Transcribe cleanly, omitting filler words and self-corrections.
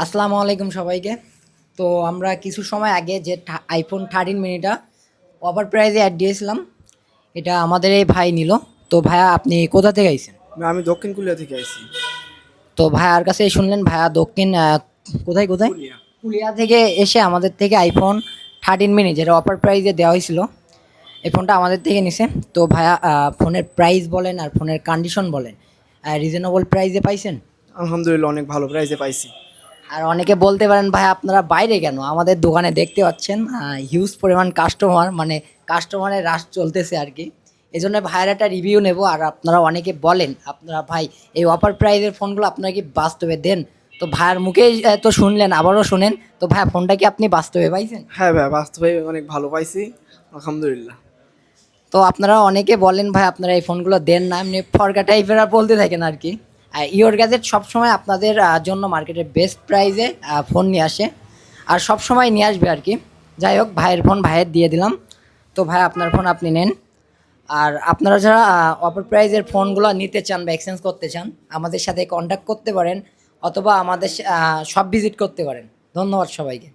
আসসালামু আলাইকুম সবাইকে। তো আমরা কিছু সময় আগে যে আইফোন 13 মিনিটা অফার প্রাইজে অ্যাড দিয়েছিলাম, এটা আমাদের এই ভাই নিল। তো ভাইয়া আপনি কোথা থেকে আইছেন? আমি দক্ষিণ কোরিয়া থেকে আইছি। তো ভাইয়ার কাছে শুনলেন ভাইয়া দক্ষিণ কোথায় কোথায় কোরিয়া। কুলিয়া থেকে এসে আমাদের থেকে আইফোন 13 মিনি যেটা অফার প্রাইজে দেওয়া হয়েছিল এই ফোনটা আমাদের থেকে নিছে। তো ভাইয়া ফোনের প্রাইস বলেন আর ফোনের কন্ডিশন বলেন, রিজনেবল প্রাইসে পাইছেন? আলহামদুলিল্লাহ অনেক ভালো প্রাইসে পাইছি। আর অনেকে বলতে পারেন ভাই আপনারা বাইরে কেন, আমাদের দোকানে দেখতে পাচ্ছেন হিউজ পরিমাণ কাস্টমার, মানে কাস্টমারের রাশ চলতেছে আর কি। এই জন্য ভাইয়ের একটা রিভিউ নেব। আর আপনারা অনেকে বলেন আপনারা ভাই এই অফার প্রাইজের ফোনগুলো আপনারা কি বাস্তবে দেন? তো ভাইয়ের মুখেই তো শুনলেন, আবারও শুনেন। তো ভাইয়া ফোনটা কি আপনি বাস্তবে পাইছেন? হ্যাঁ ভাই, বাস্তবে অনেক ভালো পাইছি, আলহামদুলিল্লাহ। তো আপনারা অনেকে বলেন ভাই আপনারা এই ফোনগুলো দেন না, এমনি ফরকা টাইপের আর বলতে থাকেন আর কি। ইওর গ্যাজেট সবসময় আপনাদের জন্য মার্কেটের বেস্ট প্রাইজে ফোন নিয়ে আসে, আর সব সময় নিয়ে আসবে আর কি। যাই হোক, ভাইয়ের ফোন ভাইয়ের দিয়ে দিলাম। তো ভাই আপনার ফোন আপনি নেন। আর আপনারা যারা অফার প্রাইজের ফোনগুলো নিতে চান বা এক্সচেঞ্জ করতে চান, আমাদের সাথে কন্ট্যাক্ট করতে পারেন, অথবা আমাদের শপ ভিজিট করতে পারেন। ধন্যবাদ সবাইকে।